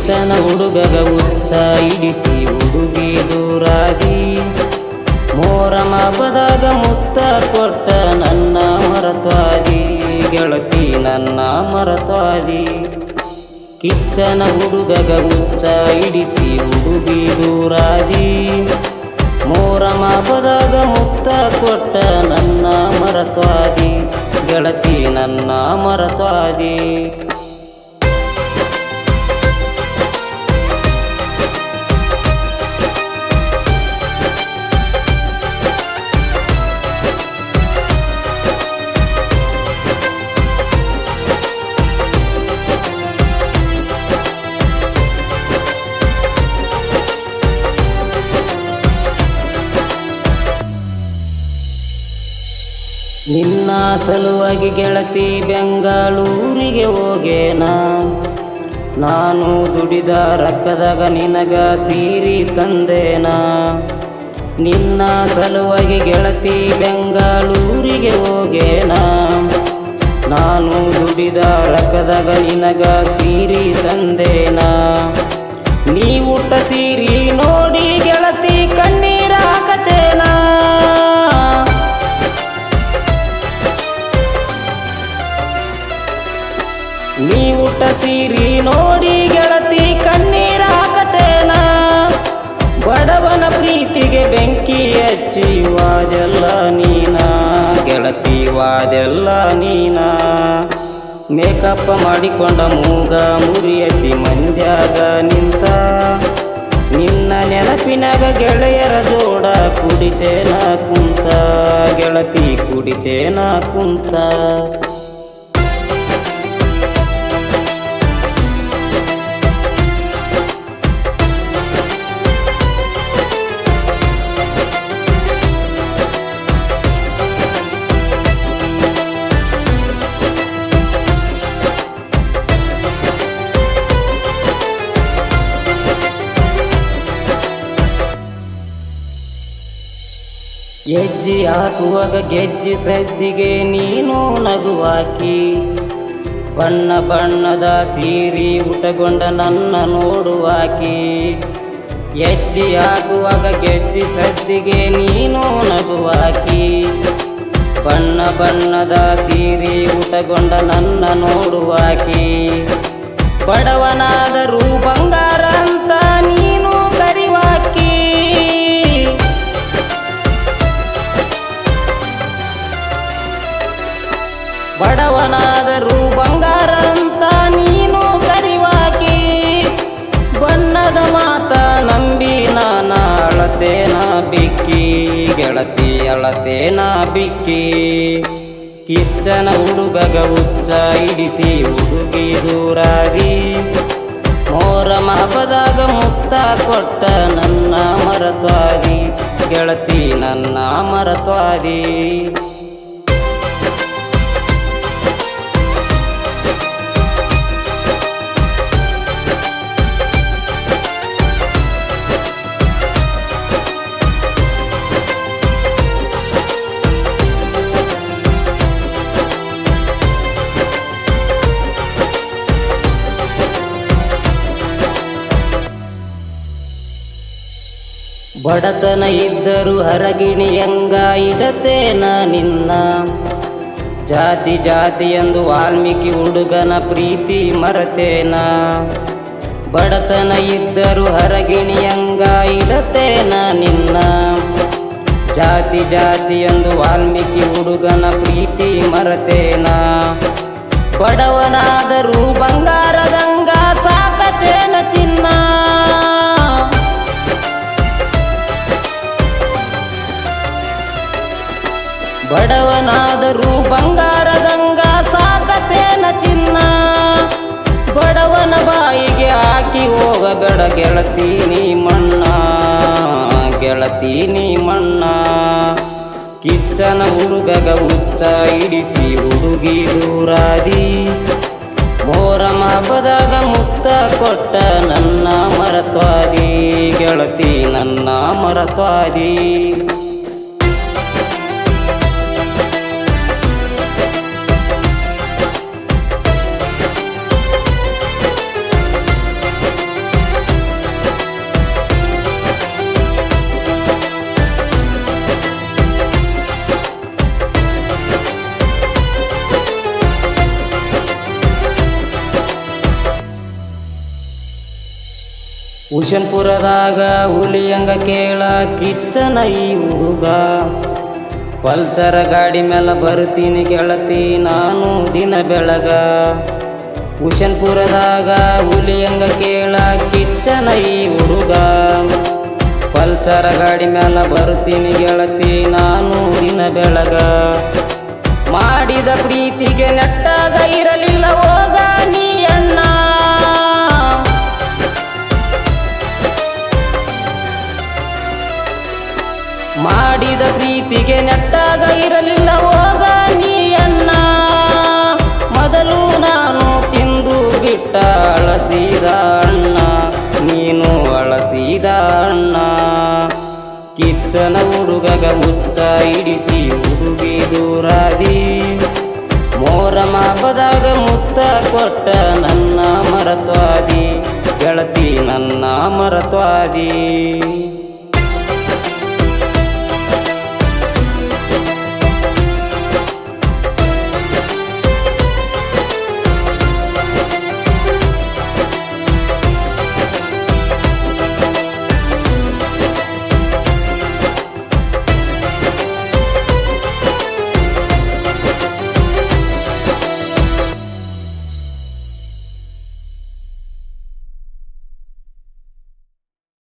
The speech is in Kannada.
ಕಿಚ್ಚನ ಹುಡುಗಗ ಹುಚ್ಚ ಇಡಿಸಿ ಹುಡುಗಿ ದೂರಾದಿ ಮೋರಮ ಹಬ್ಬದಾಗ ಮುತ್ತ ಕೊಟ್ಟ ನನ್ನ ಮರತ್ವಾದಿ ಗೆಳತಿ ನನ್ನ ಮರತ್ವಾದಿ ಕಿಚ್ಚನ ಹುಡುಗಗ ಹುಚ್ಚ ಇಡಿಸಿ ಹುಡುಗಿ ದೂರಾದಿ ಮೋರಮ ಹಬ್ಬದಾಗ ಮುತ್ತ ಕೊಟ್ಟ ನನ್ನ ಮರತ್ವಾದಿ ಗೆಳತಿ ನನ್ನ ಮರತ್ವಾದಿ ನಿನ್ನ ಸಲುವಾಗಿ ಗೆಳತಿ ಬೆಂಗಳೂರಿಗೆ ಹೋಗೇನ ನಾನು ದುಡಿದ ರೊಕ್ಕದಾಗ ನಿನಗ ಸೀರೆ ತಂದೇನ ನಿನ್ನ ಸಲುವಾಗಿ ಗೆಳತಿ ಬೆಂಗಳೂರಿಗೆ ಹೋಗೇನ ನಾನು ದುಡಿದ ರೊಕ್ಕದಾಗ ನಿನಗ ಸೀರೆ ತಂದೇನ ನೀ ಉಟ್ಟ ಸೀರೆ ನೋಡಿ ಗೆಳತಿ ಕಣ್ಣೀರ ಹಾಕತೇನ ನೀ ಉಟ್ಟ ಸೀರೆ ನೋಡಿ ಗೆಳತಿ ಕಣ್ಣೀರ ಹಾಕತೇನ ಬಡವನ ಪ್ರೀತಿಗೆ ಬೆಂಕಿ ಹಚ್ಚಿ ವಾದೆಲ್ಲ ನೀನ ಗೆಳತಿ ವಾದೆಲ್ಲ ನೀನ ಮೇಕಪ್ ಮಾಡಿಕೊಂಡ ಮೂಗ ಮುರಿಯತಿ ಮಂದ್ಯಾಗ ನಿಂತ ನಿನ್ನ ನೆನಪಿನಾಗ ಗೆಳೆಯರ ಜೋಡ ಕುಡಿತೇನ ಕುಂತ ಗೆಳತಿ ಕುಡಿತೇನ ಕುಂತ ಹೆಜ್ಜೆ ಹಾಕುವಾಗ ಗೆಜ್ಜೆ ಸದ್ದಿಗೆ ನೀನು ನಗುವಾಕಿ ಬಣ್ಣ ಬಣ್ಣದ ಸೀರೆ ಉಟಗೊಂಡ ನನ್ನ ನೋಡುವಾಕಿ ಹೆಜ್ಜೆ ಹಾಕುವಾಗ ಗೆಜ್ಜೆ ಸದ್ದಿಗೆ ನೀನು ನಗುವಾಕಿ ಬಣ್ಣ ಬಣ್ಣದ ಸೀರೆ ಉಟಗೊಂಡ ನನ್ನ ನೋಡುವಾಕಿ ಬಡವನಾದರೂ ಬಂಗಾರ ಅಂತ ನೀನು ಕರಿವಾಕಿ ಬಡವನಾದರೂ ಬಂಗಾರ ಅಂತ ನೀನು ಕರಿವಾಕಿ ಬಣ್ಣದ ಮಾತ ನಂಬಿ ನಾನ ಅಳತೇನ ಬಿಕ್ಕಿ ಗೆಳತಿ ಅಳತೇನ ಬಿಕ್ಕಿ ಕಿಚ್ಚನ ಹುಡುಗಗ ಹುಚ್ಚ ಇಡಿಸಿ ಹುಡುಗಿ ದೂರಾದಿ ಮೋರಮ ಹಬ್ಬದಾಗ ಮುತ್ತ ಕೊಟ್ಟ ನನ್ನ ಮರತ್ವಾದಿ ಗೆಳತಿ ನನ್ನ ಮರತ್ವಾದಿ ಬಡತನ ಇದ್ದರೂ ಹರಗಿಣಿಯಂಗ ಇಡತೇನ ನಿನ್ನ ಜಾತಿ ಜಾತಿ ಎಂದು ವಾಲ್ಮೀಕಿ ಹುಡುಗನ ಪ್ರೀತಿ ಮರತೇನ ಬಡತನ ಇದ್ದರೂ ಹರಗಿಣಿಯಂಗ ಇಡತೇನ ನಿನ್ನ ಜಾತಿ ಜಾತಿ ಎಂದು ವಾಲ್ಮೀಕಿ ಹುಡುಗನ ಪ್ರೀತಿ ಮರತೇನ ಬಡವನಾದರೂ ಬಂಗಾರದಂಗ ಸಾಕತೇನ ಚಿನ್ನ ಬಡವನಾದರೂ ಬಂಗಾರದಂಗ ಸಾಕತೇನ ಚಿನ್ನ ಬಡವನ ಬಾಯಿಗೆ ಹಾಕಿ ಹೋಗಬೇಡ ಗೆಳತಿ ನೀ ಮಣ್ಣ ಗೆಳತಿ ನೀ ಮಣ್ಣ ಕಿಚ್ಚನ ಹುಡುಗಗ ಹುಚ್ಚ ಇಡಿಸಿ ಹುಡುಗಿ ದೂರಾದಿ ಮೋರಮ ಹಬ್ಬದಾಗ ಮುತ್ತ ಕೊಟ್ಟ ನನ್ನ ಮರತ್ವಾದಿ ಗೆಳತಿ ನನ್ನ ಮರತ್ವಾದಿ ಹುಷನ್ಪುರದಾಗ ಹುಲಿಯಂಗ ಕೇಳ ಕಿಚ್ಚನ ಈ ಹುಡುಗ ಪಲ್ಸರ ಗಾಡಿ ಮೇಲೆ ಬರ್ತೀನಿ ಗೆಳತಿ ನಾನು ದಿನ ಬೆಳಗ ಹುಷನ್ಪುರದಾಗ ಹುಲಿಯಂಗ ಕೇಳ ಕಿಚ್ಚನ ಈ ಹುಡುಗ ಪಲ್ಸರ ಗಾಡಿ ಮೇಲೆ ಬರ್ತೀನಿ ಗೆಳತಿ ನಾನು ದಿನ ಬೆಳಗ ಮಾಡಿದ ಪ್ರೀತಿಗೆ ನೆಟ್ಟಾಗ ಇರಲಿಲ್ಲ ಹೋಗ ನೀ ಅಣ್ಣ ಮಾಡಿದ ಪ್ರೀತಿಗೆ ನೆಟ್ಟಾಗ ಇರಲಿಲ್ಲ ಹೋಗ ನೀ ಅಣ್ಣ ಮೊದಲು ನಾನು ತಿಂದು ಬಿಟ್ಟ ಅಳಸಿದ ಅಣ್ಣ ನೀನು ಅಳಸಿದ ಅಣ್ಣ ಕಿಚ್ಚನ ಹುಡುಗಗ ಮುಚ್ಚ ಹಿಡಿಸಿ ಹುಡುಗಿ ದೂರಾದಿ ಮೋರಮ ಹಬ್ಬದಾಗ ಮುತ್ತ ಕೊಟ್ಟ ನನ್ನ ಮರತ್ವಾದಿ ಗೆಳತಿ ನನ್ನ ಮರತ್ವಾದಿ